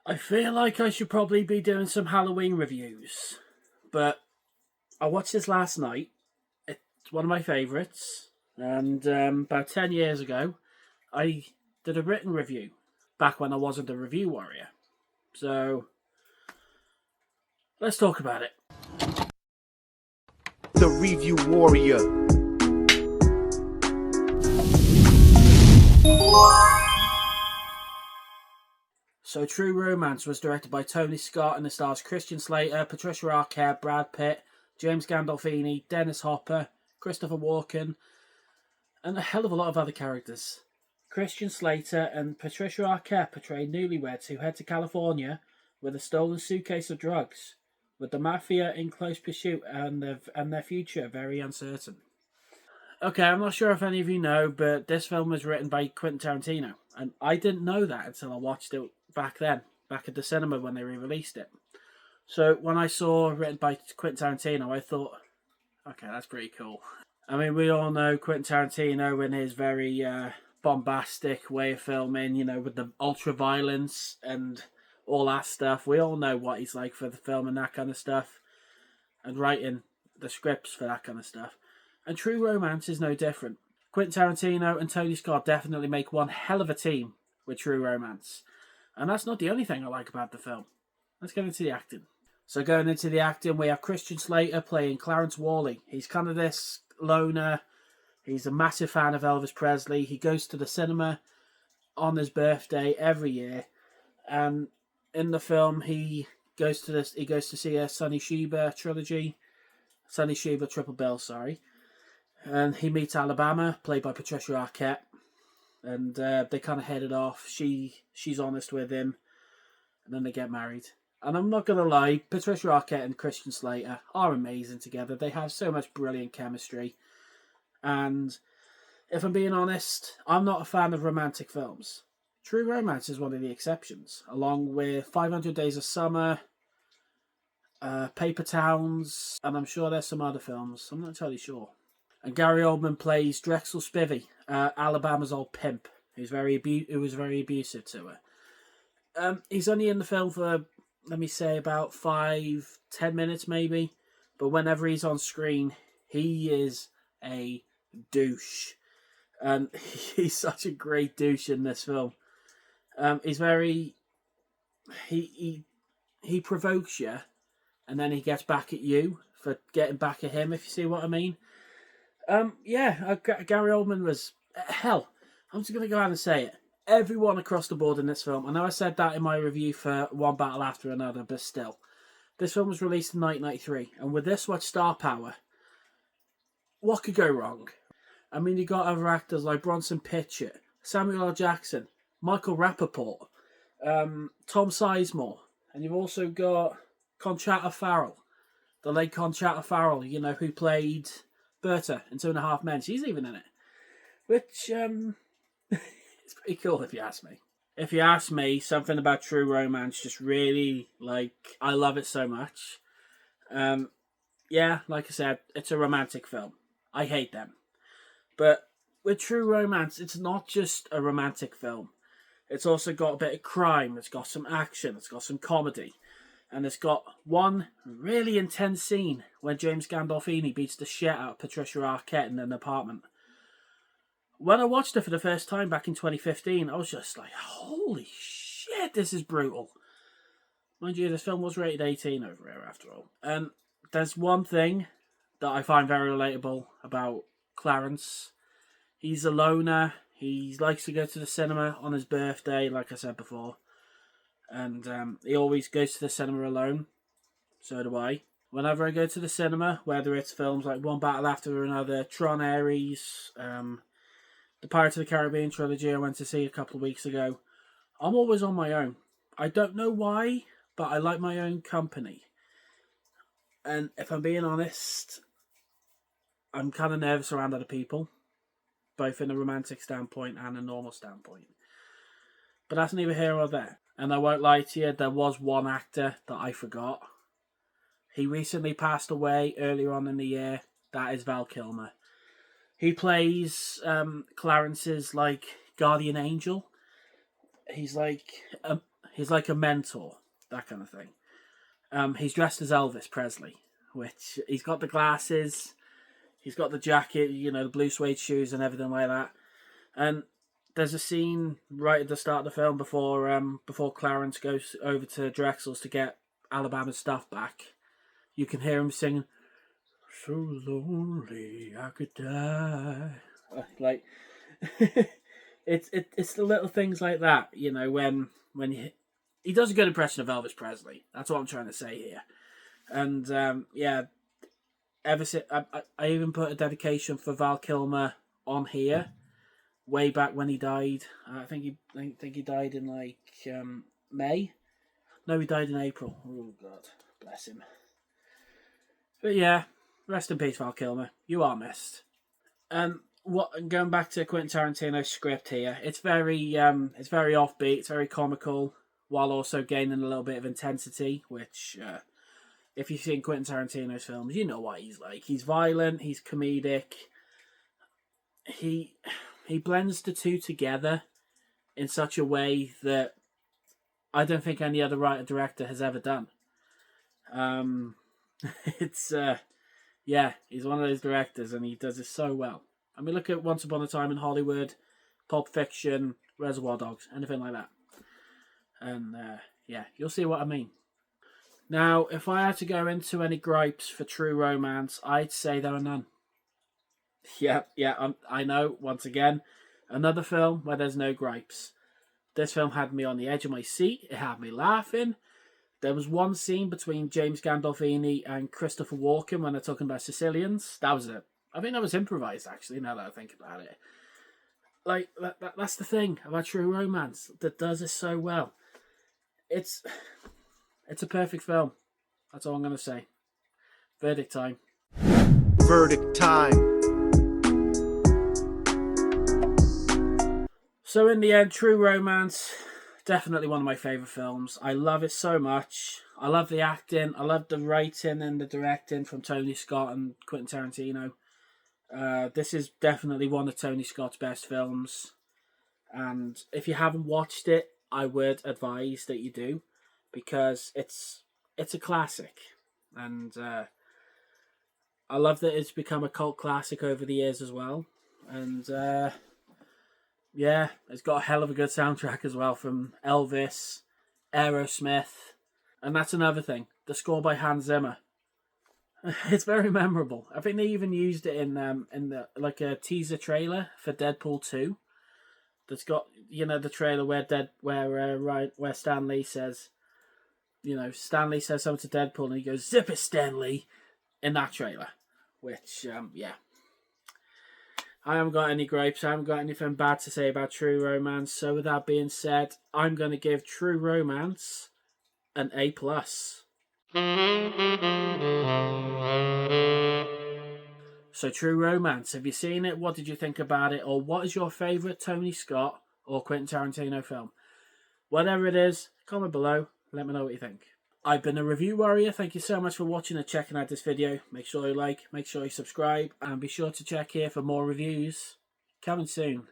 I feel like I should probably be doing some Halloween reviews, but I watched this last night. It's one of my favourites, and about 10 years ago, I did a written review back when I wasn't a review warrior. So let's talk about it. The Review Warrior. So True Romance was directed by Tony Scott and it stars Christian Slater, Patricia Arquette, Brad Pitt, James Gandolfini, Dennis Hopper, Christopher Walken, and a hell of a lot of other characters. Christian Slater and Patricia Arquette portray newlyweds who head to California with a stolen suitcase of drugs, with the mafia in close pursuit and their future very uncertain. Okay, I'm not sure if any of you know, but this film was written by Quentin Tarantino, and I didn't know that until I watched it back then, back at the cinema when they re-released it. So when I saw written by Quentin Tarantino, I thought, okay, that's pretty cool. I mean, we all know Quentin Tarantino and his very bombastic way of filming, with the ultra violence and all that stuff. We all know what he's like for the film and that kind of stuff, and writing the scripts for that kind of stuff. And True Romance is no different. Quentin Tarantino and Tony Scott definitely make one hell of a team with True Romance. And that's not the only thing I like about the film. Let's get into the acting. So going into the acting, we have Christian Slater playing Clarence Worley. He's kind of this loner. He's a massive fan of Elvis Presley. He goes to the cinema on his birthday every year. And in the film, he goes to see a Sonny Sheba trilogy. Sonny Sheba Triple Bill, sorry. And he meets Alabama, played by Patricia Arquette, and they kind of headed off. She's honest with him, and then they get married. And I'm not gonna lie, Patricia Arquette and Christian Slater are amazing together. They have so much brilliant chemistry. And if I'm being honest, I'm not a fan of romantic films. True Romance is one of the exceptions, along with 500 Days of Summer, Paper Towns, and I'm sure there's some other films. I'm not entirely sure. And Gary Oldman plays Drexel Spivey, Alabama's old pimp, who was very abusive to her. He's only in the film for, let me say, about 5-10 minutes maybe. But whenever he's on screen, he is a douche. And he's such a great douche in this film. He's very... He provokes you, and then he gets back at you for getting back at him, if you see what I mean. Gary Oldman was... Hell, I'm just going to go out and say it. Everyone across the board in this film. I know I said that in my review for One Battle After Another, but still. This film was released in 1993, and with this much star power, what could go wrong? I mean, you got other actors like Bronson Pinchot, Samuel L. Jackson, Michael Rappaport, Tom Sizemore, and you've also got Conchata Farrell, the late Conchata Farrell, who played Berta in Two and a Half Men. She's even in it, which it's pretty cool if you ask me. If you ask me, something about True Romance just really, I love it so much. Like I said, it's a romantic film. I hate them. But with True Romance, it's not just a romantic film. It's also got a bit of crime, it's got some action, it's got some comedy. And it's got one really intense scene when James Gandolfini beats the shit out of Patricia Arquette in an apartment. When I watched it for the first time back in 2015, I was just like, holy shit, this is brutal. Mind you, this film was rated 18 over here after all. And there's one thing that I find very relatable about Clarence. He's a loner. He likes to go to the cinema on his birthday, like I said before. And he always goes to the cinema alone. So do I. Whenever I go to the cinema, whether it's films like One Battle After Another, Tron Ares, the Pirates of the Caribbean trilogy I went to see a couple of weeks ago, I'm always on my own. I don't know why, but I like my own company. And if I'm being honest, I'm kind of nervous around other people, both in a romantic standpoint and a normal standpoint. But that's neither here or there. And I won't lie to you, there was one actor that I forgot. He recently passed away earlier on in the year. That is Val Kilmer. He plays Clarence's guardian angel. He's he's like a mentor, that kind of thing. He's dressed as Elvis Presley, which he's got the glasses, he's got the jacket, the blue suede shoes and everything like that. And there's a scene right at the start of the film before Clarence goes over to Drexel's to get Alabama's stuff back. You can hear him singing, "So lonely I could die." Like, it's the little things like that, when he does a good impression of Elvis Presley. That's what I'm trying to say here. And ever since I even put a dedication for Val Kilmer on here, way back when he died. I think he died in May. No, he died in April. Oh God, bless him. But yeah, rest in peace, Val Kilmer. You are missed. Going back to Quentin Tarantino's script here, it's very offbeat, it's very comical, while also gaining a little bit of intensity, which if you've seen Quentin Tarantino's films, you know what he's like. He's violent, he's comedic. He blends the two together in such a way that I don't think any other writer-director has ever done. It's he's one of those directors, and he does it so well. I mean, look at Once Upon a Time in Hollywood, Pulp Fiction, Reservoir Dogs, anything like that. And you'll see what I mean. Now, if I had to go into any gripes for True Romance, I'd say there are none. I know, once again, another film where there's no gripes. This film had me on the edge of my seat. It had me laughing. There was one scene between James Gandolfini and Christopher Walken when they're talking about Sicilians. That was it. I think that was improvised, actually, now that I think about it. Like, that's the thing about True Romance that does it so well. It's a perfect film. That's all I'm going to say. Verdict time. Verdict time. So in the end, True Romance, definitely one of my favourite films. I love it so much. I love the acting. I love the writing and the directing from Tony Scott and Quentin Tarantino. This is definitely one of Tony Scott's best films. And if you haven't watched it, I would advise that you do, because it's a classic. And I love that it's become a cult classic over the years as well. And it's got a hell of a good soundtrack as well from Elvis, Aerosmith, and that's another thing. The score by Hans Zimmer. It's very memorable. I think they even used it in the a teaser trailer for Deadpool 2. That's got the trailer where Stan Lee says, Stan Lee says something to Deadpool and he goes, "Zip it, Stan Lee," in that trailer. Which I haven't got any gripes. I haven't got anything bad to say about True Romance. So with that being said, I'm going to give True Romance an A+. So True Romance, have you seen it? What did you think about it? Or what is your favourite Tony Scott or Quentin Tarantino film? Whatever it is, comment below. Let me know what you think. I've been a Review Warrior. Thank you so much for watching and checking out this video. Make sure you like, make sure you subscribe, and be sure to check here for more reviews coming soon.